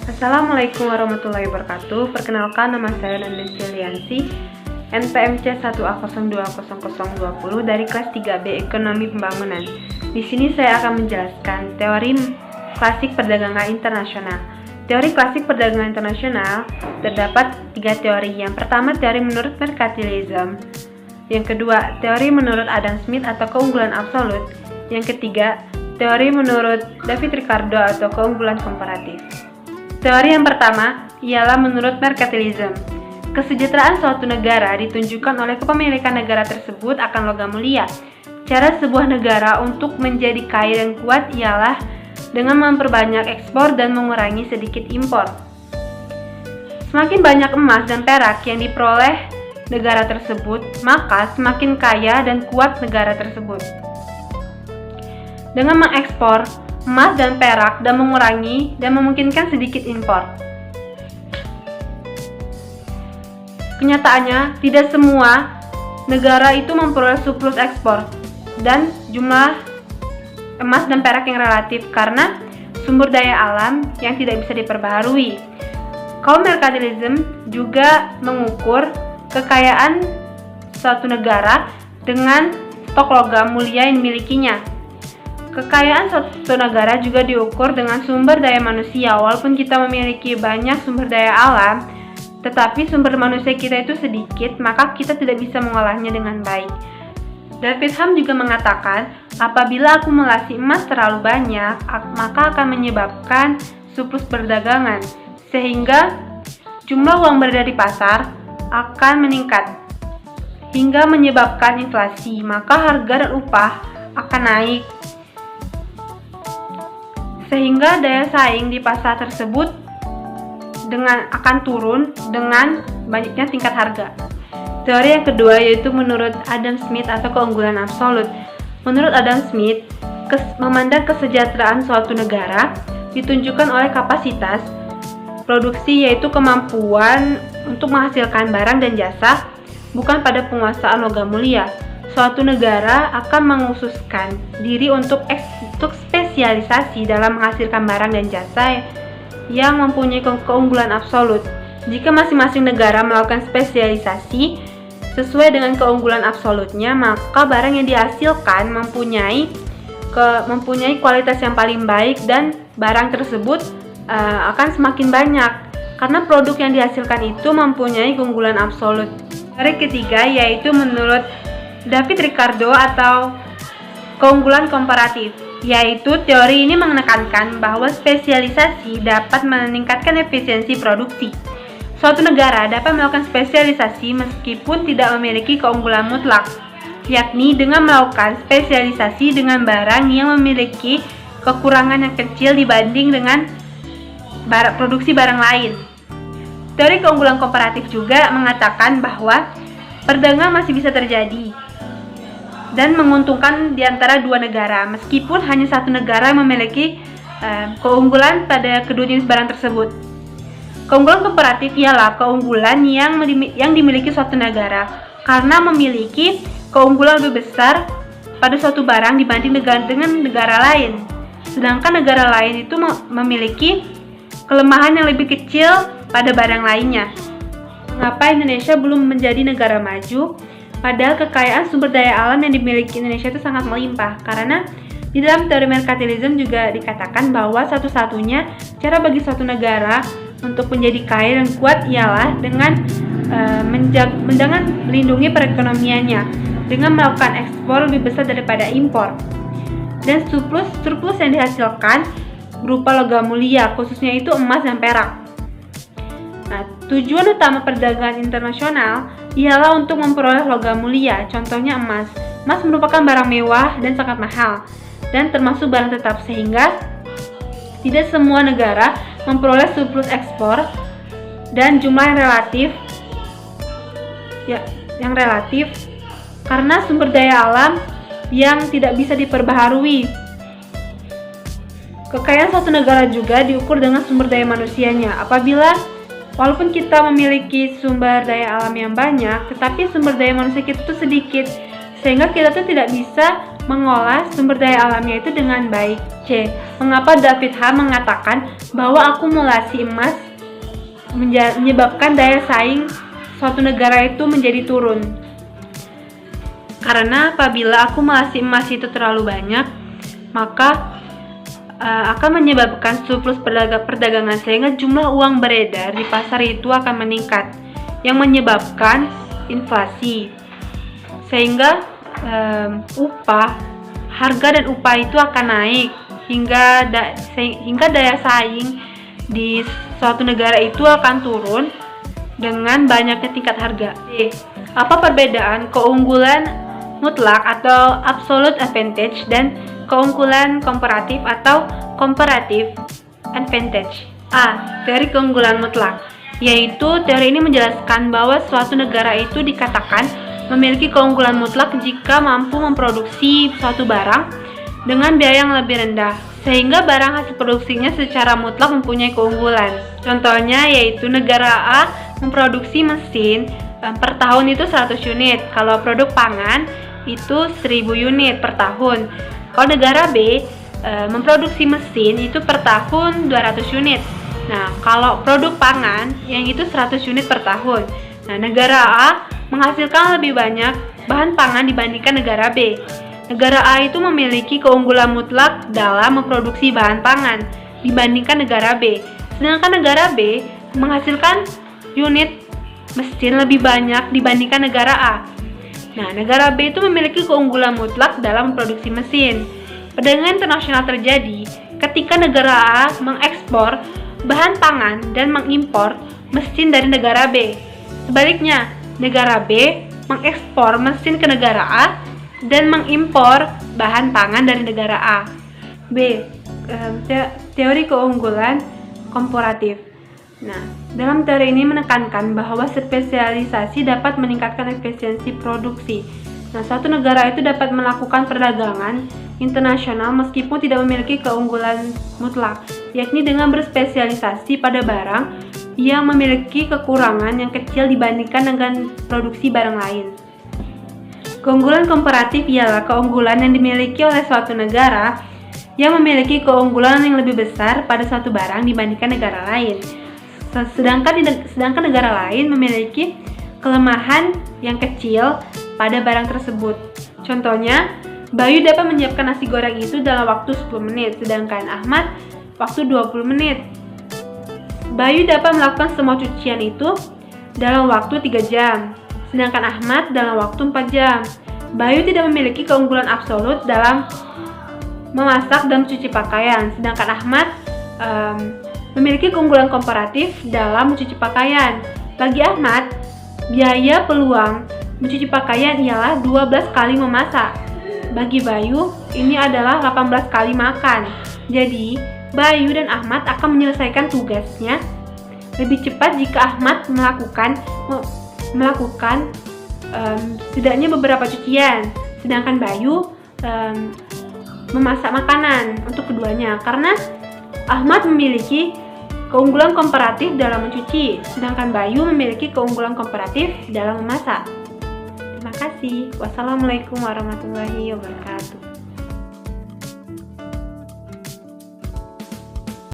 Assalamualaikum warahmatullahi wabarakatuh. Perkenalkan, nama saya Nandin Siliansi, NPMC 1A020020 dari kelas 3B Ekonomi Pembangunan. Di sini saya akan menjelaskan teori klasik perdagangan internasional. Teori klasik perdagangan internasional terdapat 3 teori. Yang pertama, teori menurut merkantilisme. Yang kedua, teori menurut Adam Smith atau keunggulan absolut. Yang ketiga, teori menurut David Ricardo atau keunggulan komparatif. Teori yang pertama ialah menurut merkantilisme. Kesejahteraan suatu negara ditunjukkan oleh kepemilikan negara tersebut akan logam mulia. Cara sebuah negara untuk menjadi kaya dan kuat ialah dengan memperbanyak ekspor dan mengurangi sedikit impor. Semakin banyak emas dan perak yang diperoleh negara tersebut, maka semakin kaya dan kuat negara tersebut. Dengan mengekspor emas dan perak dan mengurangi dan memungkinkan sedikit impor. Kenyataannya, tidak semua negara itu memperoleh surplus ekspor dan jumlah emas dan perak yang relatif karena sumber daya alam yang tidak bisa diperbaharui. Kaum merkantilisme juga mengukur kekayaan suatu negara dengan stok logam mulia yang dimilikinya. Kekayaan suatu negara juga diukur dengan sumber daya manusia. Walaupun kita memiliki banyak sumber daya alam, tetapi sumber manusia kita itu sedikit, maka kita tidak bisa mengolahnya dengan baik. David Hume juga mengatakan, apabila akumulasi emas terlalu banyak, maka akan menyebabkan surplus perdagangan, sehingga jumlah uang beredar di pasar akan meningkat, hingga menyebabkan inflasi, maka harga dan upah akan naik, sehingga daya saing di pasar tersebut akan turun dengan banyaknya tingkat harga. Teori yang kedua yaitu menurut Adam Smith atau keunggulan absolut. Menurut Adam Smith, memandang kesejahteraan suatu negara ditunjukkan oleh kapasitas produksi, yaitu kemampuan untuk menghasilkan barang dan jasa, bukan pada penguasaan logam mulia. Suatu negara akan mengkhususkan diri untuk spesialisasi dalam menghasilkan barang dan jasa yang mempunyai keunggulan absolut. Jika masing-masing negara melakukan spesialisasi sesuai dengan keunggulan absolutnya, maka barang yang dihasilkan mempunyai kualitas yang paling baik dan barang tersebut akan semakin banyak karena produk yang dihasilkan itu mempunyai keunggulan absolut. Teori ketiga yaitu menurut David Ricardo atau keunggulan komparatif, yaitu teori ini menekankan bahwa spesialisasi dapat meningkatkan efisiensi produksi. Suatu negara dapat melakukan spesialisasi meskipun tidak memiliki keunggulan mutlak, yakni dengan melakukan spesialisasi dengan barang yang memiliki kekurangan yang kecil dibanding dengan produksi barang lain. Teori keunggulan komparatif juga mengatakan bahwa perdagangan masih bisa terjadi dan menguntungkan di antara dua negara, meskipun hanya satu negara memiliki keunggulan pada kedua jenis barang tersebut. Keunggulan komparatif ialah keunggulan yang dimiliki suatu negara karena memiliki keunggulan lebih besar pada suatu barang dibanding dengan negara lain, sedangkan negara lain itu memiliki kelemahan yang lebih kecil pada barang lainnya. Mengapa Indonesia belum menjadi negara maju? Padahal kekayaan sumber daya alam yang dimiliki Indonesia itu sangat melimpah, karena di dalam teori merkantilisme juga dikatakan bahwa satu-satunya cara bagi suatu negara untuk menjadi kaya dan kuat ialah dengan melindungi perekonomiannya dengan melakukan ekspor lebih besar daripada impor, dan surplus yang dihasilkan berupa logam mulia, khususnya itu emas dan perak. Nah, tujuan utama perdagangan internasional ialah untuk memperoleh logam mulia, contohnya emas. Emas merupakan barang mewah dan sangat mahal, dan termasuk barang tetap, sehingga tidak semua negara memperoleh surplus ekspor dan jumlah yang relatif karena sumber daya alam yang tidak bisa diperbaharui. Kekayaan suatu negara juga diukur dengan sumber daya manusianya. Walaupun kita memiliki sumber daya alam yang banyak, tetapi sumber daya manusia kita itu sedikit, sehingga kita tuh tidak bisa mengolah sumber daya alamnya itu dengan baik. C. Mengapa David H. mengatakan bahwa akumulasi emas menyebabkan daya saing suatu negara itu menjadi turun? Karena apabila akumulasi emas itu terlalu banyak, maka akan menyebabkan surplus perdagangan, sehingga jumlah uang beredar di pasar itu akan meningkat, yang menyebabkan inflasi, sehingga harga dan upah itu akan naik hingga daya saing di suatu negara itu akan turun dengan banyaknya tingkat harga. Apa perbedaan keunggulan mutlak atau absolute advantage dan keunggulan komparatif atau comparative advantage? A. Teori keunggulan mutlak, yaitu teori ini menjelaskan bahwa suatu negara itu dikatakan memiliki keunggulan mutlak jika mampu memproduksi suatu barang dengan biaya yang lebih rendah, sehingga barang hasil produksinya secara mutlak mempunyai keunggulan. Contohnya yaitu negara A memproduksi mesin per tahun itu 100 unit, kalau produk pangan itu 1000 unit per tahun. Kalau negara B memproduksi mesin itu per tahun 200 unit. Nah, kalau produk pangan yang itu 100 unit per tahun. Nah, negara A menghasilkan lebih banyak bahan pangan dibandingkan negara B. Negara A itu memiliki keunggulan mutlak dalam memproduksi bahan pangan dibandingkan negara B. Sedangkan negara B menghasilkan unit mesin lebih banyak dibandingkan negara A. Nah, negara B itu memiliki keunggulan mutlak dalam memproduksi mesin. Perdagangan internasional terjadi ketika negara A mengekspor bahan pangan dan mengimpor mesin dari negara B. Sebaliknya, negara B mengekspor mesin ke negara A dan mengimpor bahan pangan dari negara A. B. Teori keunggulan komparatif. Nah, dalam teori ini menekankan bahwa spesialisasi dapat meningkatkan efisiensi produksi. Nah, suatu negara itu dapat melakukan perdagangan internasional meskipun tidak memiliki keunggulan mutlak, yakni dengan berspesialisasi pada barang yang memiliki kekurangan yang kecil dibandingkan dengan produksi barang lain. Keunggulan komparatif ialah keunggulan yang dimiliki oleh suatu negara yang memiliki keunggulan yang lebih besar pada suatu barang dibandingkan negara lain. Sedangkan negara lain memiliki kelemahan yang kecil pada barang tersebut. Contohnya, Bayu dapat menyiapkan nasi goreng itu dalam waktu 10 menit, sedangkan Ahmad waktu 20 menit. Bayu dapat melakukan semua cucian itu dalam waktu 3 jam, sedangkan Ahmad dalam waktu 4 jam. Bayu tidak memiliki keunggulan absolut dalam memasak dan mencuci pakaian, sedangkan Ahmad memiliki keunggulan komparatif dalam mencuci pakaian. Bagi Ahmad, biaya peluang mencuci pakaian ialah 12 kali memasak. Bagi Bayu, ini adalah 18 kali makan. Jadi, Bayu dan Ahmad akan menyelesaikan tugasnya lebih cepat jika Ahmad melakukan setidaknya beberapa cucian, sedangkan Bayu memasak makanan untuk keduanya, karena Ahmad memiliki keunggulan komparatif dalam mencuci, sedangkan Bayu memiliki keunggulan komparatif dalam memasak. Terima kasih. Wassalamualaikum warahmatullahi wabarakatuh.